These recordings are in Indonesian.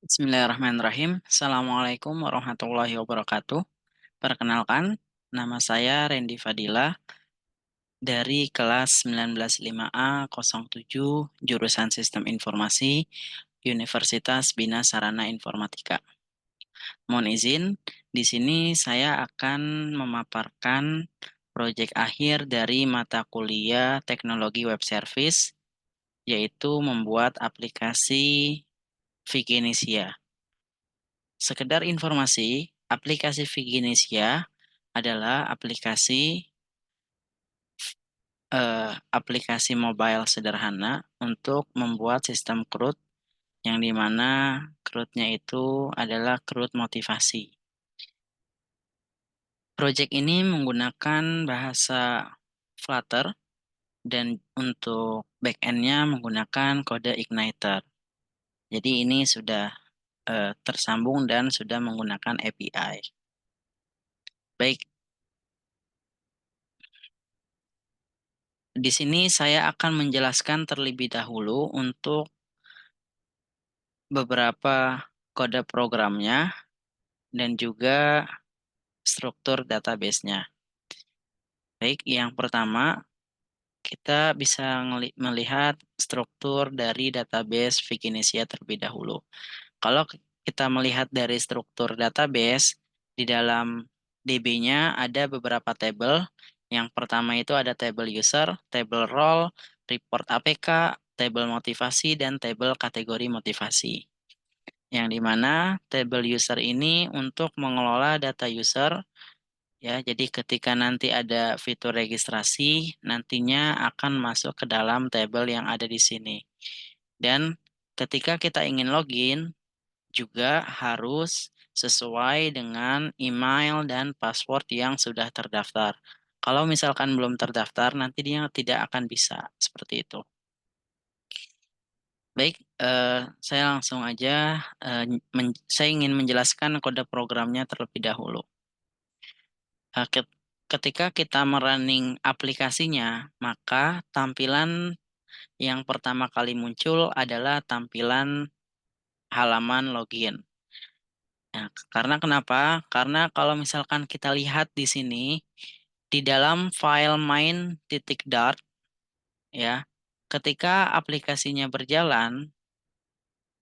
Bismillahirrahmanirrahim. Assalamualaikum warahmatullahi wabarakatuh. Perkenalkan, nama saya Randy Fadila dari kelas 1905A07 jurusan Sistem Informasi Universitas Bina Sarana Informatika. Mohon izin, di sini saya akan memaparkan proyek akhir dari mata kuliah Teknologi Web Service, yaitu membuat aplikasi Viginisia. Sekedar informasi, aplikasi Viginisia adalah aplikasi mobile sederhana untuk membuat sistem CRUD yang dimana CRUD-nya itu adalah CRUD motivasi. Project ini menggunakan bahasa Flutter dan untuk back-end-nya menggunakan kode Igniter. Jadi ini sudah tersambung dan sudah menggunakan API. Baik, di sini saya akan menjelaskan terlebih dahulu untuk beberapa kode programnya dan juga struktur database-nya. Baik, yang pertama kita bisa melihat struktur dari database Viginisia terlebih dahulu. Kalau kita melihat dari struktur database, di dalam DB-nya ada beberapa tabel. Yang pertama itu ada tabel user, tabel role, report APK, tabel motivasi, dan tabel kategori motivasi. Yang dimana tabel user ini untuk mengelola data user, ya, jadi ketika nanti ada fitur registrasi, nantinya akan masuk ke dalam tabel yang ada di sini. Dan ketika kita ingin login, juga harus sesuai dengan email dan password yang sudah terdaftar. Kalau misalkan belum terdaftar, nanti dia tidak akan bisa seperti itu. Baik, saya langsung aja. Saya ingin menjelaskan kode programnya terlebih dahulu. Ketika kita merunning aplikasinya, maka tampilan yang pertama kali muncul adalah tampilan halaman login. Nah, karena kenapa? Karena kalau misalkan kita lihat di sini, di dalam file main.dart, ya, ketika aplikasinya berjalan,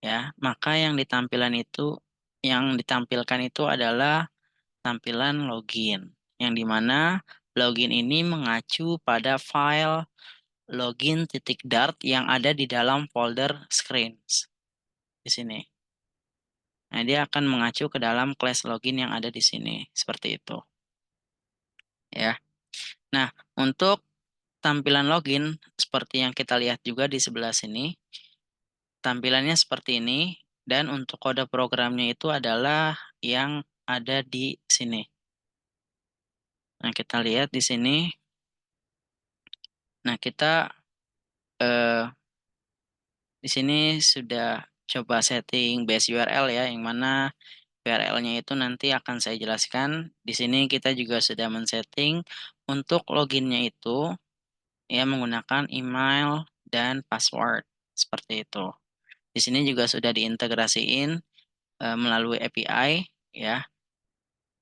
ya, maka yang ditampilkan itu adalah tampilan login, yang dimana login ini mengacu pada file login.dart yang ada di dalam folder screens di sini. Nah, dia akan mengacu ke dalam class login yang ada di sini, seperti itu. Ya. Nah, untuk tampilan login seperti yang kita lihat juga di sebelah sini, tampilannya seperti ini, dan untuk kode programnya itu adalah yang ada di sini. Nah, kita lihat di sini. Nah, kita eh, di sini sudah coba setting base URL, ya, yang mana URL-nya itu nanti akan saya jelaskan. Di sini kita juga sudah men-setting untuk loginnya itu, ya, menggunakan email dan password seperti itu. Di sini juga sudah diintegrasiin melalui API, ya,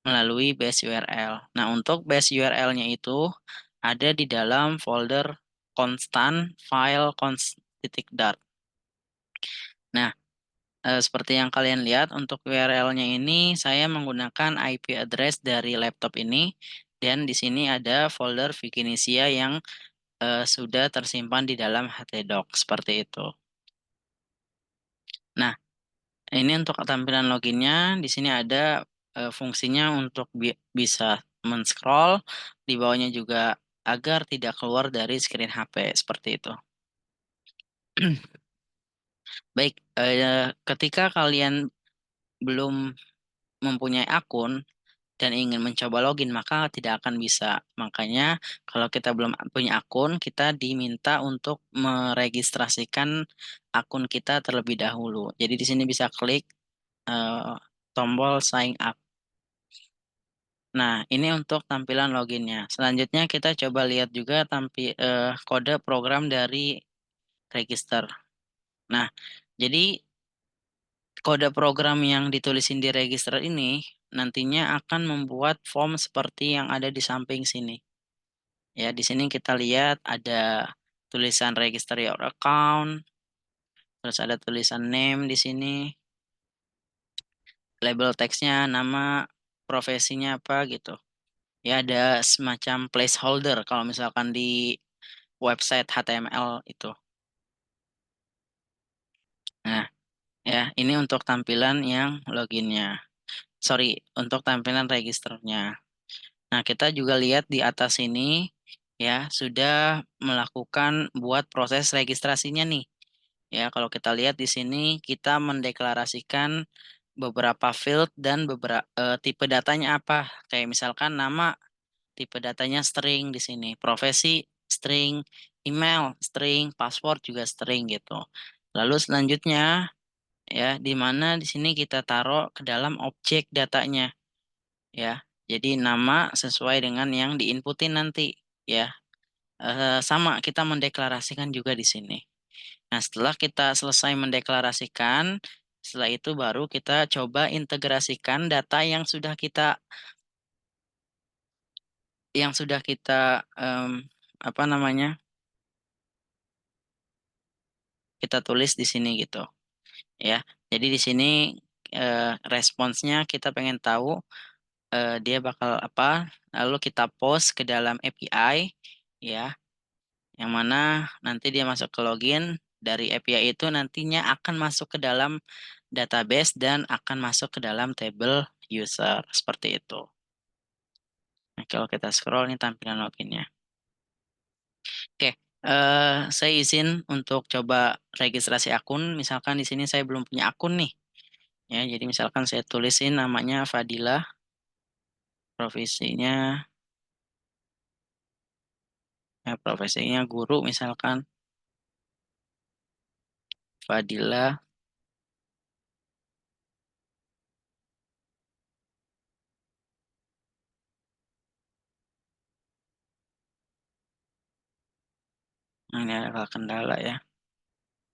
melalui base URL. Nah, untuk base URL-nya itu ada di dalam folder constant file const.dart. Nah, seperti yang kalian lihat, untuk URL-nya ini saya menggunakan IP address dari laptop ini, dan di sini ada folder Viginisia yang sudah tersimpan di dalam htdoc seperti itu. Nah, ini untuk tampilan loginnya. Di sini ada fungsinya untuk bisa men-scroll, di bawahnya juga agar tidak keluar dari screen HP seperti itu. Baik, ketika kalian belum mempunyai akun dan ingin mencoba login, maka tidak akan bisa. Makanya kalau kita belum punya akun, kita diminta untuk meregistrasikan akun kita terlebih dahulu. Jadi di sini bisa klik eh, tombol sign up. Nah, ini untuk tampilan loginnya. Selanjutnya kita coba lihat juga kode program dari register. Nah, jadi kode program yang ditulisin di register ini nantinya akan membuat form seperti yang ada di samping sini. Ya, di sini kita lihat ada tulisan register your account, terus ada tulisan name di sini, label teksnya, nama, profesinya apa gitu. Ya, ada semacam placeholder kalau misalkan di website HTML itu. Nah, ya, ini untuk tampilan yang loginnya. Sorry, untuk tampilan registernya. Nah, kita juga lihat di atas ini ya sudah melakukan buat proses registrasinya nih. Ya, kalau kita lihat di sini kita mendeklarasikan beberapa field dan beberapa tipe datanya apa. Kayak misalkan nama, tipe datanya string di sini, profesi string, email string, password juga string gitu. Lalu selanjutnya ya di mana di sini kita taruh ke dalam objek datanya ya. Jadi nama sesuai dengan yang diinputin nanti ya. Sama kita mendeklarasikan juga di sini. Nah, setelah kita selesai mendeklarasikan, setelah itu baru kita coba integrasikan data yang sudah kita apa namanya? Kita tulis di sini gitu ya. Jadi di sini responsnya kita pengen tahu dia bakal apa, lalu kita post ke dalam API ya, yang mana nanti dia masuk ke login dari API itu nantinya akan masuk ke dalam database dan akan masuk ke dalam table user seperti itu. Nah, kalau kita scroll ini tampilan loginnya. Oke, saya izin untuk coba registrasi akun. Misalkan di sini saya belum punya akun nih. Ya, jadi misalkan saya tulisin namanya Fadilah, profesinya profesinya guru misalkan Fadilah. Nah, ini ada kendala ya.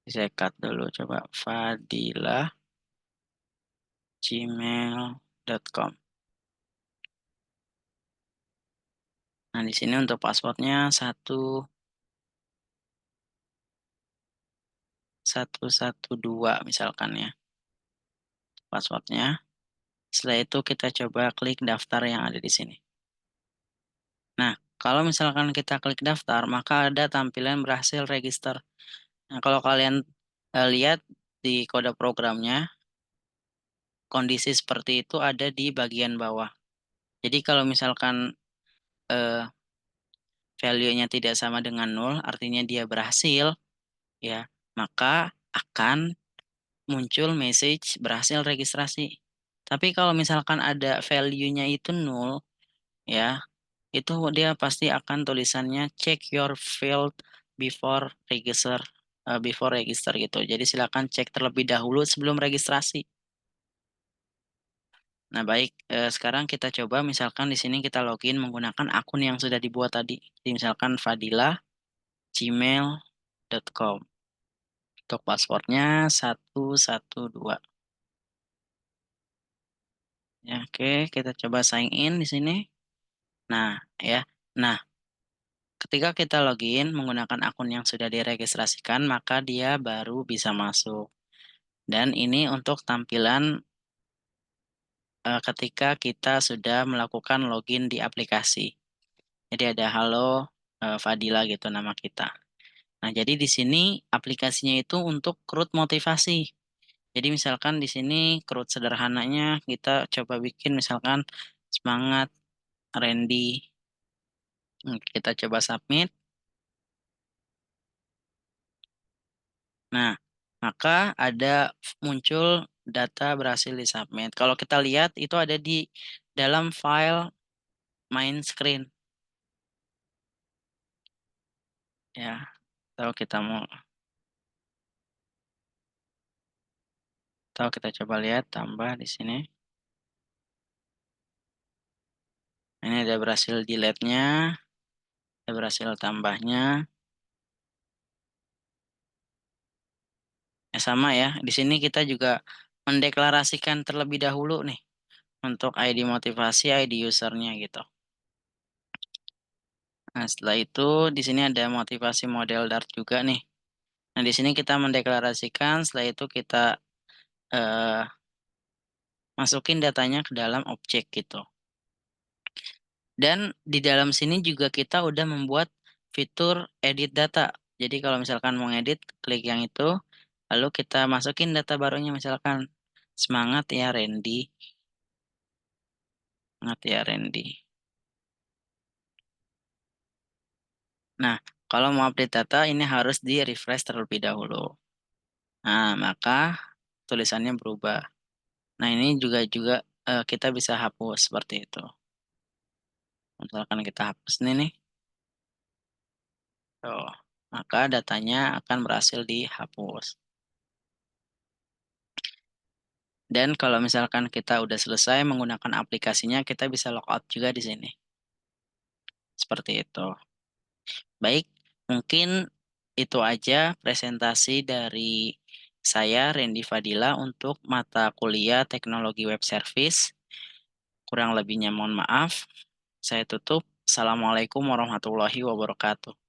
Saya cut dulu coba fadilah@gmail.com. Nah, di sini untuk passwordnya 1112 misalkan ya passwordnya. Setelah itu kita coba klik daftar yang ada di sini. Nah, kalau misalkan kita klik daftar, maka ada tampilan berhasil register. Nah, kalau kalian lihat di kode programnya, kondisi seperti itu ada di bagian bawah. Jadi kalau misalkan eh, value-nya tidak sama dengan nol, artinya dia berhasil, ya, maka akan muncul message berhasil registrasi. Tapi kalau misalkan ada value-nya itu nol, ya, itu dia pasti akan tulisannya check your field before register, before register gitu. Jadi silakan cek terlebih dahulu sebelum registrasi. Nah, baik, sekarang kita coba misalkan di sini kita login menggunakan akun yang sudah dibuat tadi. Jadi misalkan fadilah@gmail.com. Untuk passwordnya 112. Ya, oke, kita coba sign in di sini. Nah, ya. Nah, ketika kita login menggunakan akun yang sudah diregistrasikan, maka dia baru bisa masuk. Dan ini untuk tampilan ketika kita sudah melakukan login di aplikasi. Jadi ada halo Fadila gitu nama kita. Nah, jadi di sini aplikasinya itu untuk krut motivasi. Jadi misalkan di sini krut sederhananya kita coba bikin misalkan semangat Randy. Kita coba submit. Nah, maka ada muncul data berhasil disubmit. Kalau kita lihat itu ada di dalam file main screen. Ya, kalau kita mau tahu kita coba lihat tambah di sini. Ini ada berhasil delete-nya, ada berhasil tambahnya. Ya sama ya. Di sini kita juga mendeklarasikan terlebih dahulu nih untuk ID motivasi, ID usernya gitu. Nah, setelah itu di sini ada motivasi model Dart juga nih. Nah, di sini kita mendeklarasikan, setelah itu kita eh, masukin datanya ke dalam objek gitu. Dan di dalam sini juga kita udah membuat fitur edit data. Jadi kalau misalkan mau edit, klik yang itu, lalu kita masukin data barunya misalkan semangat ya Randy, semangat ya Randy. Nah, kalau mau update data ini harus di refresh terlebih dahulu. Nah, maka tulisannya berubah. Nah, ini juga kita bisa hapus seperti itu. Misalkan kita hapus ini nih, tuh, maka datanya akan berhasil dihapus. Dan kalau misalkan kita udah selesai menggunakan aplikasinya, kita bisa logout juga di sini. Seperti itu. Baik, mungkin itu aja presentasi dari saya, Randy Fadila, untuk mata kuliah Teknologi Web Service. Kurang lebihnya mohon maaf. Saya tutup. Assalamualaikum warahmatullahi wabarakatuh.